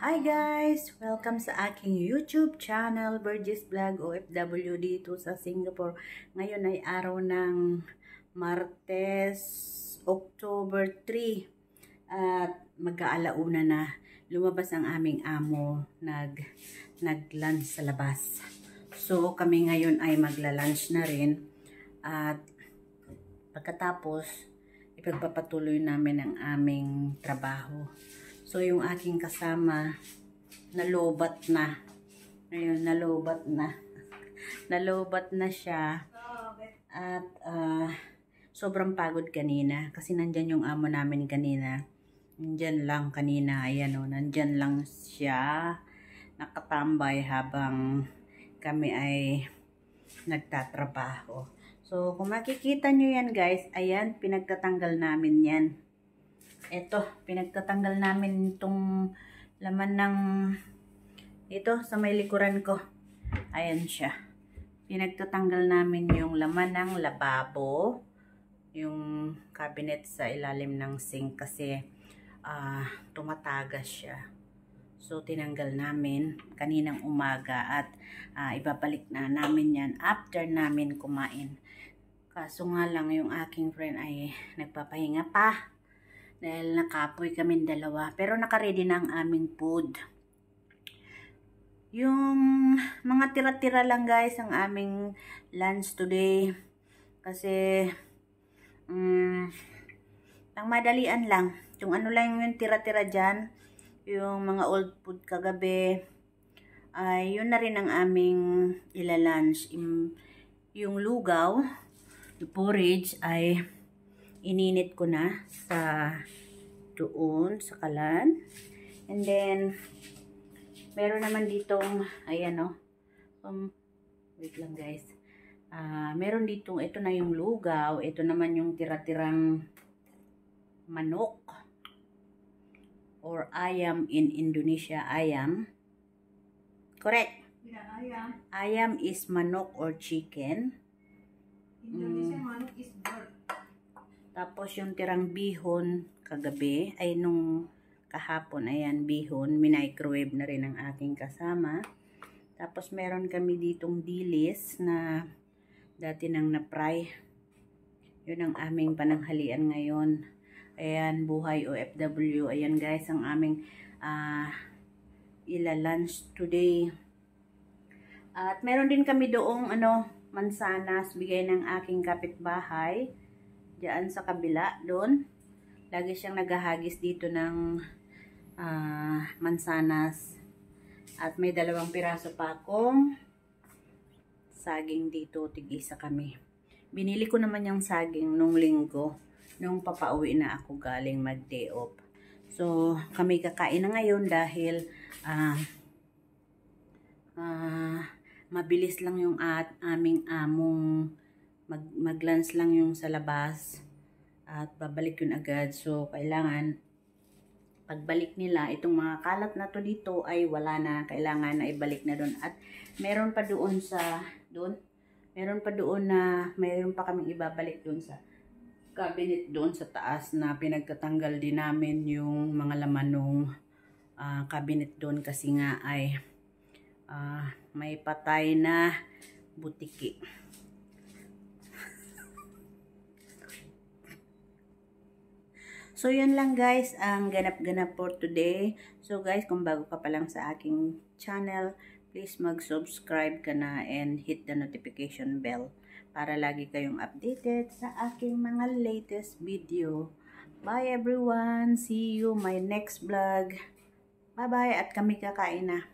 Hi guys! Welcome sa aking YouTube channel, Burgess Vlog OFW dito sa Singapore. Ngayon ay araw ng Martes, October 3 at mag-aalauna na. Lumabas ang aming amo, nag-lunch sa labas. So kami ngayon ay magla-lunch na rin at pagkatapos ipagpapatuloy namin ang aming trabaho. So, yung aking kasama, nalobat na. Ngayon, nalobat na. Nalobat na siya. At, sobrang pagod kanina. Kasi nandyan yung amo namin kanina. Nandyan lang kanina. Ayan o, nandyan lang siya. Nakatambay habang kami ay nagtatrabaho. So, kung makikita nyo yan guys, ayan, pinagtatanggal namin yan. Ito, pinagtatanggal namin itong laman ng ito sa may likuran ko. Ayan siya. Pinagtatanggal namin yung laman ng lababo, yung cabinet sa ilalim ng sink kasi tumatagas siya. So, tinanggal namin kaninang umaga at ibabalik na namin yan after namin kumain. Kaso nga lang yung aking friend ay nagpapahinga pa. Dahil nakapoy kami dalawa. Pero nakaready na ang aming food. Yung mga tira-tira lang guys ang aming lunch today. Kasi ang madalian lang. Yung ano lang yung tira-tira dyan. Yung mga old food kagabi. Ay yun na rin ang aming ila-lunch. Yung lugaw, yung porridge ay ininit ko na sa doon sa kalan. And then meron naman ditong ayan o. Wait lang guys. Meron ditong ito na yung lugaw, ito naman yung tira-tirang manok or ayam in Indonesia, ayam. Correct. Yeah, ayam. Ayam is manok or chicken. Indonesian manok is bird. Tapos yung tirang bihon kagabi, ay nung kahapon, ayan, bihon, minicrowave na rin ang aking kasama. Tapos meron kami ditong dilis na dati nang na-fry. Yun ang aming pananghalian ngayon. Ayan, buhay OFW. Ayan guys, ang aming ila-lunch today. At meron din kami doong mansanas, bigay ng aking kapitbahay. Diyan sa kabila, doon. Lagi siyang naghahagis dito ng mansanas. At may 2 piraso pa akong saging dito. Tig-isa kami. Binili ko naman yung saging nung linggo. Nung papauwi na ako galing mag-day off. So, kami kakain na ngayon dahil mabilis lang yung aming among mag-lunch lang yung sa labas at babalik yun agad. So, kailangan pagbalik nila, itong mga kalat na to dito ay wala na. Kailangan na ibalik na doon. At meron pa doon sa doon. Meron pa doon na meron pa kaming ibabalik doon sa cabinet doon sa taas na pinagtatanggal din namin yung mga laman ng cabinet doon kasi nga ay may patay na butiki. So, yun lang guys, ang ganap-ganap for today. So guys, kung bago ka pa lang sa aking channel, please mag-subscribe ka na and hit the notification bell para lagi kayong updated sa aking mga latest video. Bye everyone! See you my next vlog. Bye-bye at kami kakain na.